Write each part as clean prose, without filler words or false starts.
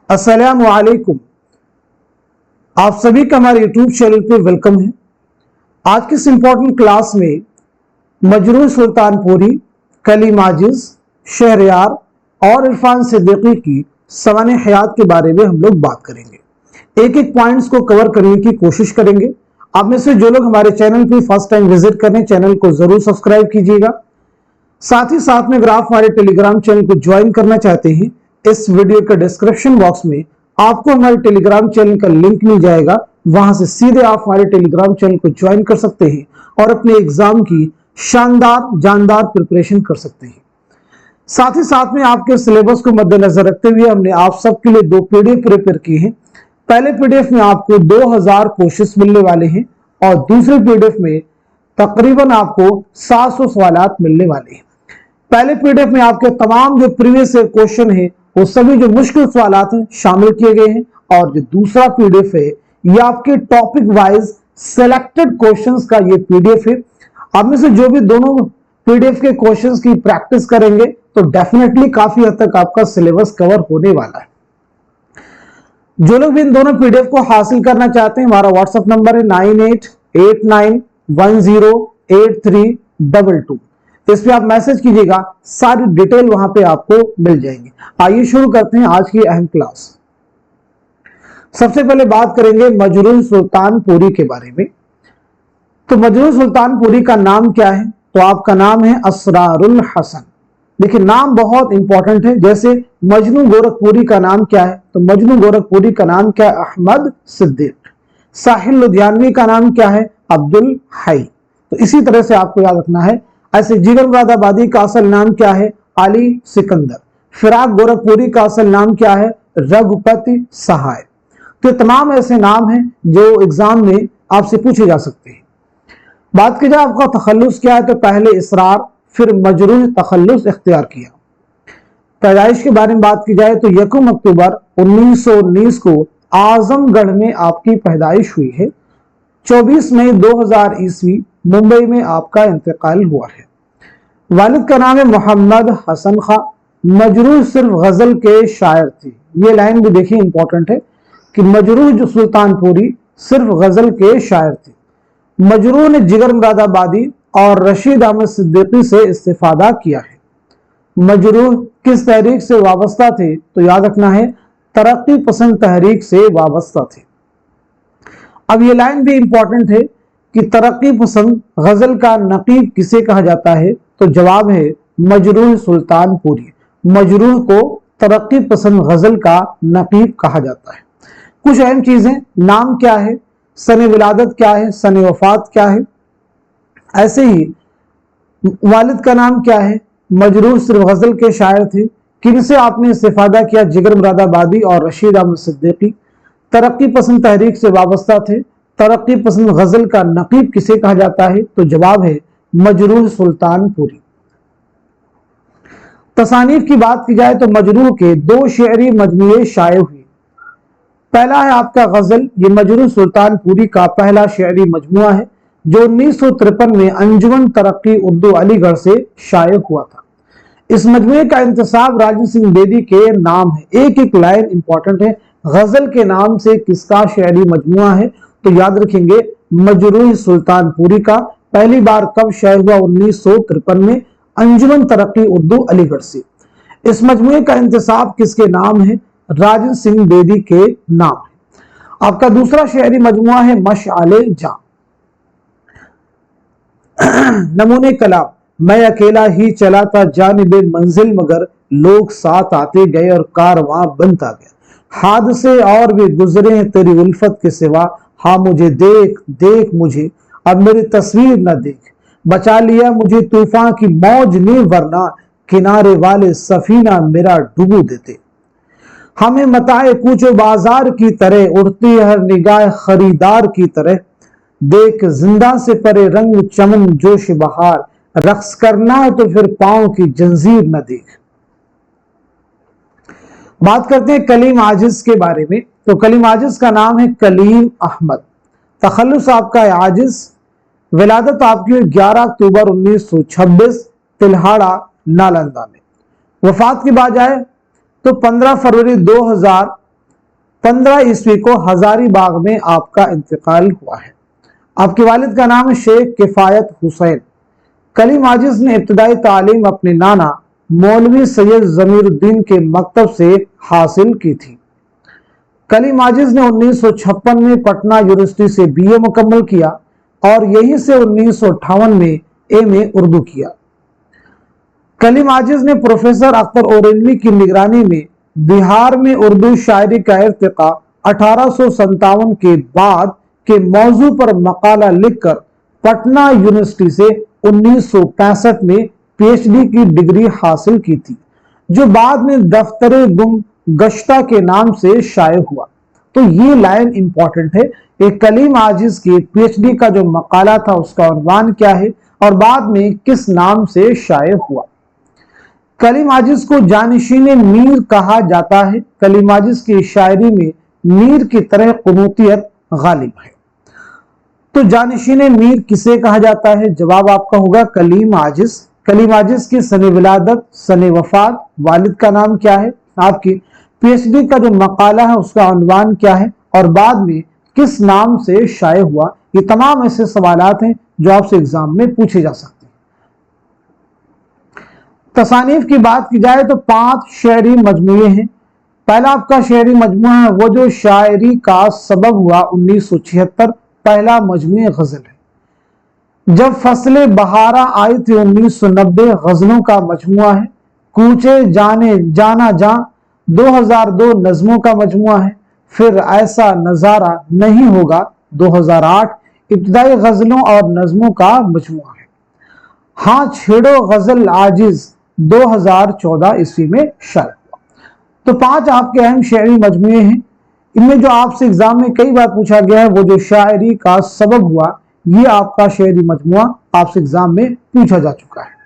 अस्सलामु अलैकुम। आप सभी का हमारे यूट्यूब चैनल पे वेलकम है। आज की इस इंपॉर्टेंट क्लास में मजरूह सुल्तानपुरी, कलीम आजिज, शहरयार और इरफान सिद्दीकी की सवाने हयात के बारे में हम लोग बात करेंगे। एक एक पॉइंट्स को कवर करने की कोशिश करेंगे। आप में से जो लोग हमारे चैनल पे फर्स्ट टाइम विजिट करें, चैनल को जरूर सब्सक्राइब कीजिएगा। साथ ही साथ में अगर आप हमारे टेलीग्राम चैनल को ज्वाइन करना चाहते हैं, इस वीडियो के डिस्क्रिप्शन बॉक्स में आपको हमारे टेलीग्राम चैनल का लिंक मिल जाएगा। वहां से सीधे आप हमारे टेलीग्राम चैनल को ज्वाइन कर सकते हैं और अपने एग्जाम की शानदार जानदार प्रिपरेशन कर सकते हैं। साथ ही साथ में आपके सिलेबस को मद्देनजर रखते हुए हमने आप सबके लिए 2 पीडीएफ प्रिपेयर किए हैं। पहले पीडीएफ में आपको 2000 क्वेश्चंस मिलने वाले हैं और दूसरे पीडीएफ में तकरीबन आपको 700 सवालात मिलने वाले हैं। पहले पीडीएफ में आपके तमाम जो प्रीवियस क्वेश्चन है वो सभी जो मुश्किल सवालात हैं शामिल किए गए हैं, और जो दूसरा पीडीएफ है ये आपके टॉपिक वाइज सिलेक्टेड क्वेश्चंस का ये पीडीएफ है। आप में से जो भी दोनों पीडीएफ के क्वेश्चंस की प्रैक्टिस करेंगे तो डेफिनेटली काफी हद तक आपका सिलेबस कवर होने वाला है। जो लोग भी इन दोनों पीडीएफ को हासिल करना चाहते हैं, हमारा व्हाट्सएप नंबर है 9889108322। इस पे आप मैसेज कीजिएगा, सारी डिटेल वहां पे आपको मिल जाएंगे। आइए शुरू करते हैं आज की अहम क्लास। सबसे पहले बात करेंगे मजरूह सुल्तानपुरी के बारे में। तो मजरूह सुल्तानपुरी का नाम क्या है? तो आपका नाम है असरारुल हसन। देखिए नाम बहुत इंपॉर्टेंट है। जैसे मजनू गोरखपुरी का नाम क्या है? तो मजनू गोरखपुरी का नाम क्या है? अहमद सिद्दीक। साहिल लुधियानवी का नाम क्या है? अब्दुल हई। तो इसी तरह से आपको याद रखना है। ऐसे जिगर मुरादाबादी का असल नाम क्या है? अली सिकंदर। फिराक गोरखपुरी का असल नाम क्या है? रघुपति सहाय। तो तमाम ऐसे नाम हैं जो एग्जाम में आपसे पूछे जा सकते हैं। बात की जाए आपका तखल्लुस क्या है, तो पहले इसरार फिर मजरूह तखल्लुस इख्तियार किया। पैदाइश के बारे में बात की जाए तो 1 अक्टूबर 1919 को आजमगढ़ में आपकी पैदाइश हुई है। 24 मई 2000 ईस्वी मुंबई में आपका इंतकाल हुआ है। वालिद का नाम है मोहम्मद हसन खां। मजरूह सिर्फ गजल के शायर थे। ये लाइन भी देखिए इंपॉर्टेंट है कि मजरूह जो सुल्तानपुरी सिर्फ गजल के शायर थे। मजरूह ने जिगर मुरादाबादी और रशीद अहमद सिद्दीकी से इस्तिफादा किया है। मजरूह किस तहरीक से वाबस्ता थे? तो याद रखना है तरक्की पसंद तहरीक से वाबस्ता थे। अब ये लाइन भी इंपॉर्टेंट है कि तरक्की पसंद गजल का नकीब किसे कहा जाता है? तो जवाब है मजरूह सुल्तानपुरी। मजरूह को तरक्की पसंद गजल का नकीब कहा जाता है। कुछ अहम चीजें, नाम क्या है, सने विलादत क्या है, सने वफात क्या है, ऐसे ही वालिद का नाम क्या है, मजरूह सिर्फ गजल के शायर थे, किन से आपने इस्तिफादा किया, जिगर मुरादाबादी और रशीद अहमद सिद्दीकी, तरक्की पसंद तहरीक से वाबस्ता थे, तरक्की पसंद गजल का नकीब किसे कहा जाता है? तो जवाब है मजरूह सुल्तानपुरी। तसानीफ की बात की जाए तो मजरूह के 2 शेरी मजमूए शाये हुए। पहला है आपका गजल। ये मजरूह सुल्तानपुरी का पहला शेरी मजमुआ है जो 1953 में अंजुमन तरक्की उर्दू अलीगढ़ से शाये हुआ था। इस मजमुए का इंतसाब राजन सिंह बेदी के नाम है। एक एक लाइन इंपॉर्टेंट है। गजल के नाम से किसका शेरी मजमुआ है? तो याद रखेंगे मजरूह सुल्तानपुरी का। पहली बार कब शाये हुआ? 1953 में अंजुमन तरक्की उर्दू अलीगढ़ से। इस मजमुए का इंतसाब किसके नाम है? राजन सिंह बेदी के नाम है। आपका दूसरा शेरी मजमुआ है मशआले जां। नमूने कलाम। मैं अकेला ही चला था जानिबे मंजिल, मगर लोग साथ आते गए और कारवां बनता गया। हादसे और भी गुजरे हैं तेरी उल्फत के सिवा, हाँ मुझे देख देख मुझे अब मेरी तस्वीर न देख। बचा लिया मुझे तूफान की मौज ने, वरना किनारे वाले सफीना मेरा डुबो देते। हमें मताए कूचो बाजार की तरह, उड़ती है निगाह खरीदार की तरह। देख जिंदा से परे रंग चमन जोश बहार, रक्स करना है तो फिर पांव की जंजीर न देख। बात करते हैं कलीम आजिज के बारे में। तो कलीम आजिज का नाम है कलीम अहमद। तखल्लुस आपका है आजिज। विलादत आपकी 11 अक्टूबर 1926 तिल्हाड़ा नालंदा में। वफात की बात आए तो 15 फरवरी 2000 15 ईस्वी को हजारीबाग में आपका इंतकाल हुआ है। आपके वालिद का नाम शेख किफायत हुसैन। कली माजिद ने इब्तदाई तालीम अपने नाना मौलवी सैयद जमीरुद्दीन के मकतब से हासिल की थी। कली माजिद ने 1956 में पटना यूनिवर्सिटी से बीए मुकम्मल किया और यहीं से 1958 में एमए उर्दू किया। कली माजिद ने प्रोफेसर अख्तर औरंगवी की निगरानी में बिहार में उर्दू शायरी का इर्तिका 1857 के बाद के मौजू पर मकाला लिखकर पटना यूनिवर्सिटी से 1965 में पीएचडी की डिग्री हासिल की थी, जो बाद में दफ्तरे गुम गश्ता के नाम से शाये हुआ। तो ये लाइन इंपॉर्टेंट है। एक कलीम आजिज के पीएचडी का जो मकाला था उसका उन्वान क्या है और बाद में किस नाम से शाये हुआ। कलीम आजिज को जानिशीन मीर कहा जाता है। कलीम आजिज की शायरी में मीर की तरह कुनूतियत गालिब है। तो जानिशीन मीर किसे कहा जाता है? जवाब आपका होगा कलीम आजिज। कलीम आजिज की सने विलादत, सने वफात, वालिद का नाम क्या है, आपकी पीएचडी का जो मकाला है उसका उन्वान क्या है और बाद में किस नाम से शाये हुआ। ये तमाम ऐसे सवालात हैं जो आपसे एग्जाम में पूछे जा सकते हैं। तसानीफ की बात की जाए तो 5 शेरी मजमूए हैं। पहला आपका शेरी मजमुआ है वो जो शायरी का सबब हुआ 1976, पहला मजमूए गजल है। जब फसले बहारा आई थी 1990, गजलों का मजमुआ है। कूचे जाने जाना जा 2002 नज़मों का मजमुआ है। फिर ऐसा नजारा नहीं होगा 2008 इब्तिदाई गजलों और नज़मों का मजमुआ है। हाँ छेड़ो गजल आजिज 2014 ईस्वी में शाया हुआ। तो 5 आपके अहम शायरी मजमुए हैं। इनमें जो आपसे एग्जाम में कई बार पूछा गया है वो जो शायरी का सबब हुआ, ये आपका शायरी मजमुआ आपसे एग्जाम में पूछा जा चुका है।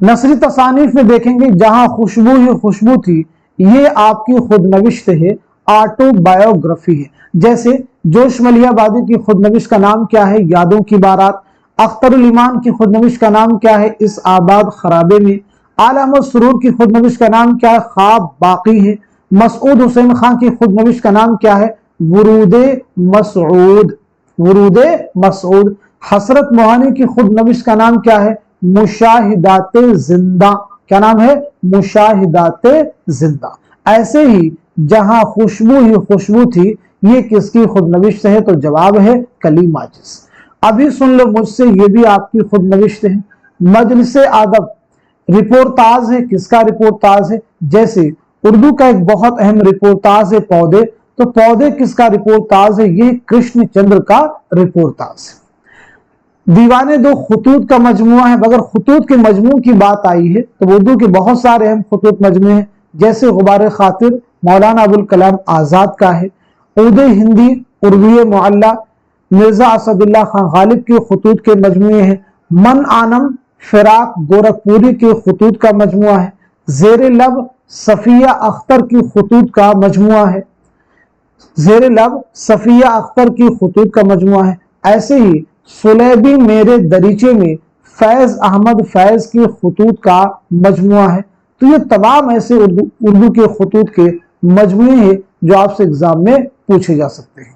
नसरी तसानीफ में देखेंगे जहां खुशबू ही खुशबू थी, ये आपकी खुदनविश्त है, ऑटोबायोग्राफी है। जैसे जोश मलियाबादी की खुदनविश का नाम क्या है? यादों की बारात। अख्तरुल ईमान की खुदनविश का नाम क्या है? इस आबाद खराबे में। आला अहमद सुरूर की खुदनविश का नाम क्या है? ख्वाब बाकी है। मसूद हुसैन खान की खुदनविश का नाम क्या है? वुरूदे मसूद, वुरूदे मसूद। हसरत मोहानी की खुदनविश का नाम क्या है? मुशाहिदाते जिंदा। क्या नाम है? मुशाहिदाते जिंदा। ऐसे ही जहां खुशबू ही खुशबू थी, ये किसकी खुदनविश है? तो जवाब है कलीम आजिज। अभी सुन लो मुझसे, ये भी आपकी खुदनविश है। मजलिसे अदब रिपोर्टाज है, किसका रिपोर्टाज है? जैसे उर्दू का एक बहुत अहम रिपोर्टाज है पौधे, तो पौधे किसका रिपोर्टाज है? ये कृष्ण चंद्र का रिपोर्टाज है। दीवाने दो खुतूत का मजमुआ है। अगर खुतूत के मजमू की बात आई है तो उर्दू के बहुत सारे अहम खुतूत मजमू हैं, जैसे गुबार खातिर मौलाना अबुल कलाम आजाद का है। उर्दू हिंदी उर्वी मुअल्ला मिर्जा असदुल्ला खान गालिब के खुतूत के मजमुए हैं। मन आनम फिराक गोरखपुरी के खुतूत का मजमुआ है। जेर लब सफिया अख्तर की खुतूत का मजमुआ है। जेर लब सफिया अख्तर की खुतूत का मजमुआ है। ऐसे ही सुलेबी मेरे दरीचे में फैज अहमद फैज की खुतूत का मजमुआ है। तो ये तमाम ऐसे उर्दू के खुतूत के मजमुए हैं जो आपसे एग्जाम में पूछे जा सकते हैं।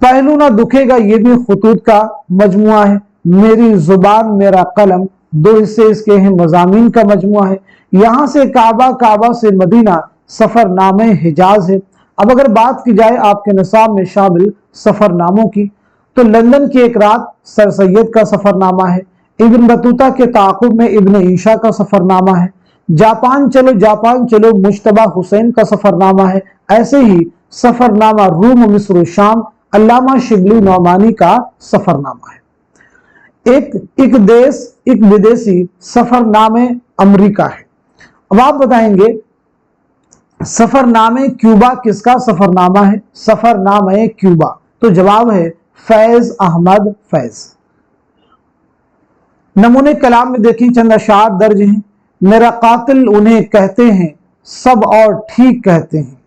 पहलू ना दुखेगा, ये भी खुतूत का मजमुआ है। मेरी जुबान मेरा कलम 2 हिस्से इसके हैं, मजामीन का मजमुआ है। यहां से काबा, काबा से मदीना, सफरनामे हिजाज है। अब अगर बात की जाए आपके निसाब में शामिल सफरनामों की, तो लंदन की एक रात सर सैयद का सफरनामा है। इब्न बतूता के ताक़ुब में इब्न ईशा का सफरनामा है। जापान चलो मुश्तबा हुसैन का सफरनामा है। ऐसे ही सफरनामा रूम मिस्र शाम अल्लामा शिबली नौमानी का सफरनामा है। एक देश एक विदेशी सफरनामे अमेरिका है। अब आप बताएंगे सफरनामे क्यूबा किसका सफरनामा है? सफरनामे क्यूबा, तो जवाब है फैज अहमद फैज। नमूने कलाम में देखिए चंद अशार दर्ज हैं। मेरा कातिल उन्हें कहते हैं, सब और ठीक कहते हैं।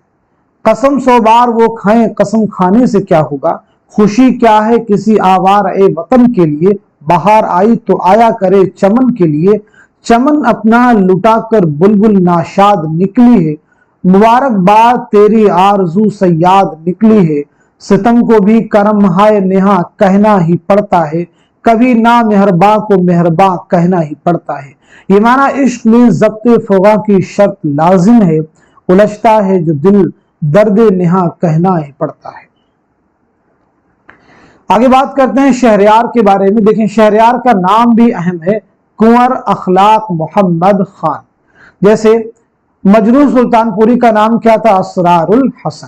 कसम 100 बार वो खाएं, कसम खाने से क्या होगा। खुशी क्या है किसी आवार ए वतन के लिए, बाहर आई तो आया करे चमन के लिए। चमन अपना लुटा कर बुलबुल नाशाद निकली है, मुबारकबाद तेरी आरजू सयाद निकली है, सितम को भी करम हाय नेहा कहना ही पड़ता है, कभी ना मेहरबा को मेहरबा कहना ही पड़ता है। ये माना इश्क में ज़ब्त फ़गा की शर्त लाजिम है, उलझता है जो दिल दर्द नेहा कहना ही पड़ता है। आगे बात करते हैं शहरयार के बारे में। देखें, शहरयार का नाम भी अहम है, कुंवर अखलाक मोहम्मद खान। जैसे मजनू सुल्तानपुरी का नाम क्या था? असरारुल हसन।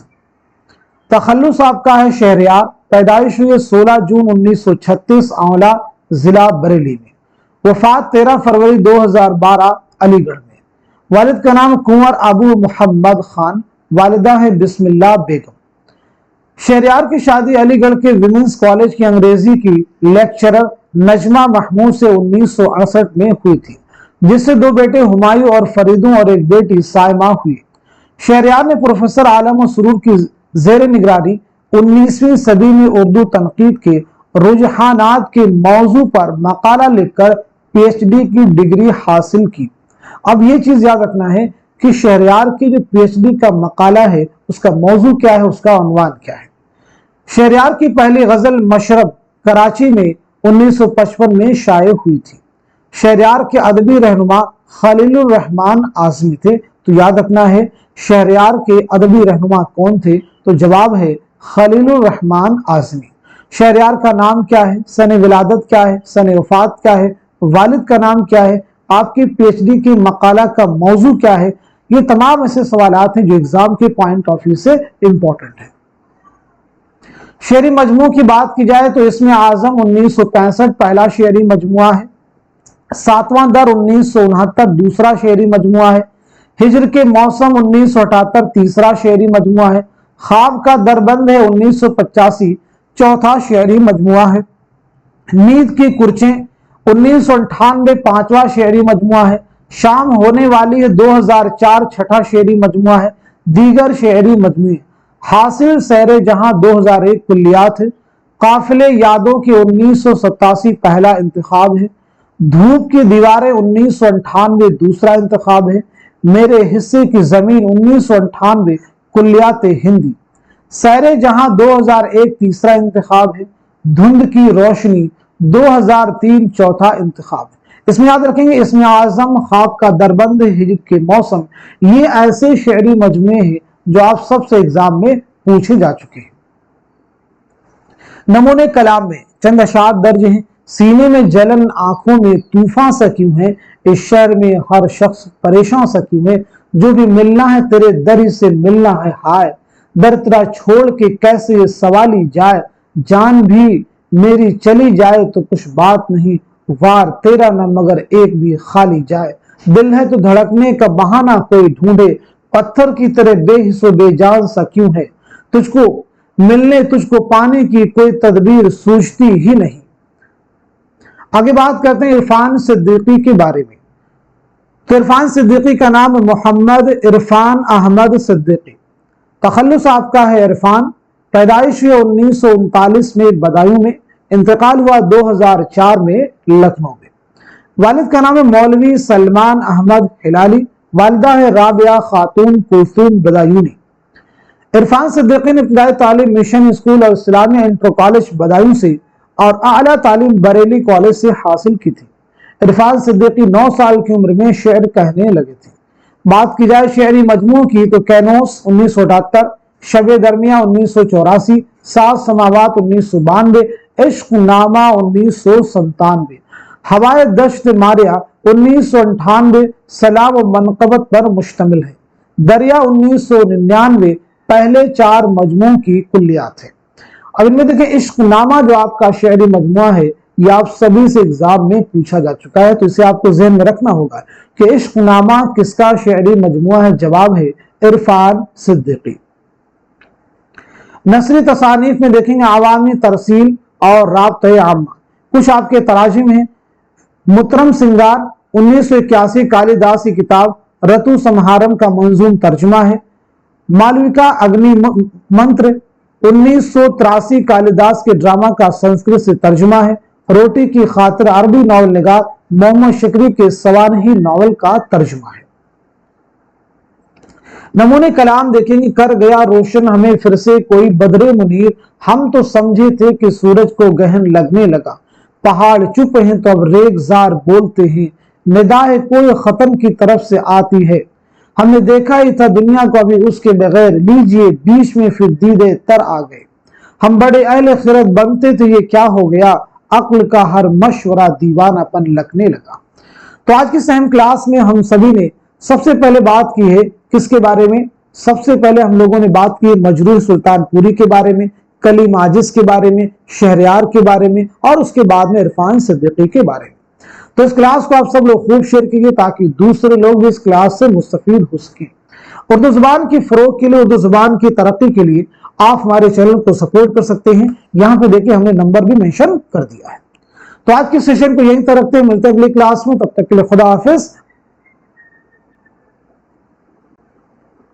तखल्लुस आपका है शहरयार। पैदाइश हुई 16 जून 1936 आंवला जिला बरेली में। वफात 13 फरवरी 2012 अलीगढ़ में। वालिद का नाम कुंवर अबू मोहम्मद खान, वालिदा है बिस्मिल्लाह बेगम। शहरयार की शादी अलीगढ़ के विमेंस कॉलेज की अंग्रेजी की लेक्चरर नजमा महमूद से 1968 में हुई थी, जिससे 2 बेटे हुमायूं और फरीदों और एक बेटी साइमा हुई। शहरयार ने प्रोफेसर आलम सुरूर की जेर निगरानी 19वीं सदी में उर्दू तनकीद के रुझानात के मौजू पर मकाला लिखकर पीएचडी की डिग्री हासिल की। अब ये चीज याद रखना है कि शहरयार की जो पीएचडी का मकाला है उसका मौजू क्या है, उसका उन्वान क्या है। शहरयार की पहली गजल मशरब कराची में 1955 में शाये हुई थी। शहरयार के अदबी रहनुमा खलीलुर रहमान आजमी थे। तो याद रखना है शहरयार के अदबी रहनुमा कौन थे? तो जवाब है खलीलुर रहमान आजमी। शहरयार का नाम क्या है? सन विलादत क्या है? सन वफात क्या है? वालिद का नाम क्या है? आपकी पीएचडी की मकाला का मौजू क्या है? ये तमाम ऐसे सवालात हैं जो एग्जाम के पॉइंट ऑफ व्यू से इंपॉर्टेंट है। शेरी मजमू की बात की जाए तो इसमें आजम 1965 पहला शेरी मजमुआ है। 7वां दर 1969 दूसरा शेरी मजमुआ है। हिजर के मौसम 1978 तीसरा शेरी मजमुआ है। ख्वाब का दरबंद है 1985 चौथा शेरी मजमुआ है। नींद की कुर्चें 1998 पांचवा शेरी मजमुआ है। शाम होने वाली है 2004 छठा शेरी मजमुआ है। दीगर शेरी मजमुए हासिल सैरे जहां 2001 कुल्लियात है। काफिले यादों की 1987 पहला इंतखाब है। धूप की दीवारें 1998 दूसरा इंतखाब है। मेरे हिस्से की जमीन 1998 कुल्लियात हिंदी। सैरे जहां 2001 तीसरा इंतखाब है। धुंध की रोशनी 2003 चौथा इंतखाब है। इसमें याद रखेंगे इसमें आजम, ख्वाब का दरबंद, हिजर के मौसम, ये ऐसे शेरी मजमुए हैं जो आप सबसे एग्जाम में पूछे जा चुके हैं। नमूने कलाम में चंद अशार दर्ज हैं। सीने में जलन, आंखों में तूफान सा क्यों है, इस शहर में हर शख्स परेशान सा क्यों है, जो भी मिलना है तेरे दर से मिलना है हाय, दर तेरा छोड़ के कैसे ये सवाली जाए, जान भी मेरी चली जाए तो कुछ बात नहीं, वार तेरा न मगर एक भी खाली जाए, दिल है तो धड़कने का बहाना कोई ढूंढे, पत्थर की तरह बेहिस्सो बेजान सा क्यों है, तुझको मिलने तुझको पाने की कोई तदबीर सूझती ही नहीं। आगे बात करते हैं इरफान सिद्दीकी के बारे में। तो इरफान सिद्दीकी का नाम मोहम्मद इरफान अहमद सिद्दीकी। तखल्लुस आपका है इरफान। पैदाइश हुई 1939 में बदायूं में। इंतकाल हुआ 2004 में लखनऊ में। वालिद का नाम है मौलवी सलमान अहमद हिलाली। वालिदा है राबिया खातून कुलसूम बदायूनी। इरफान सिद्दीकी ने इब्तिदाई तालीम मिशन स्कूल और इस्लामिया इंटर कॉलेज बदायूं से और आला तालीम बरेली कॉलेज से हासिल की थी। इरफान सिद्दीकी 9 साल की उम्र में शेर कहने लगे थे। बात की जाए शेरी मजमू की तो कैनोस 1978, शब दरमिया 1984, 7 समावात 1992, इश्क नामा 1997, हवाए दश्त मारिया 1998 सलाम व मनकबत पर मुश्तमिल है। दरिया 1999 पहले 4 मजमू की कुल्लियात है। अब इनमें देखिए इश्क नामा जो आपका शेरी मजमुआ है ये आप सभी से एग्जाम में पूछा जा चुका है, तो इसे आपको ज़हन में रखना होगा कि इश्क नामा किसका शेरी मजमुआ है। जवाब है इरफान सिद्दीकी। नसरी तसानीफ में देखेंगे आवामी तरसील और राब्ते आमा। कुछ आपके तराजिम हैं। मुतरम सिंगार 1981 कालिदास की किताब रतु संहारम का मंजूम तर्जुमा है। मालविका अग्नि मंत्र 1983 कालिदास के ड्रामा का संस्कृत से तर्जुमा है। रोटी की खातिर अरबी नॉवल निगार मोहम्मद शकरी के सवानही नॉवल का तर्जुमा है। नमूने कलाम देखेंगे। कर गया रोशन हमें फिर से कोई बदरे मुनीर, हम तो समझे थे कि सूरज को गहन लगने लगा। पहाड़ चुप हैं तो अब रेगजार बोलते हैं, निदाए कोई खत्म की तरफ से आती है। हमने देखा ही था दुनिया को अभी उसके बगैर, लीजिए बीच में फिर दीदे तर आ गए। हम बड़े अहले खिरत बनते थे, ये क्या हो गया, अक्ल का हर मशवरा दीवानापन लगने लगा। तो आज की इस अहम क्लास में हम सभी ने सबसे पहले बात की है किसके बारे में? सबसे पहले हम लोगों ने बात की है मजरूह सुल्तानपुरी के बारे में, कलीम आजिज के बारे में, शहरयार के बारे में, और उसके बाद में इरफान सिद्दीकी के बारे में। तो इस क्लास को आप सब लोग खूब शेयर कीजिए ताकि दूसरे लोग भी इस क्लास से मुस्तफीद हो सकें। उर्दू जुबान की फरोग के लिए, उर्दू जुबान की तरक्की के लिए आप हमारे चैनल को सपोर्ट कर सकते हैं। यहाँ पे देखिए हमने नंबर भी मेंशन कर दिया है। तो आज के सेशन को यहीं तक रखते हैं, मिलते हैं अगली क्लास में, तब तक के लिए खुदा हाफिज।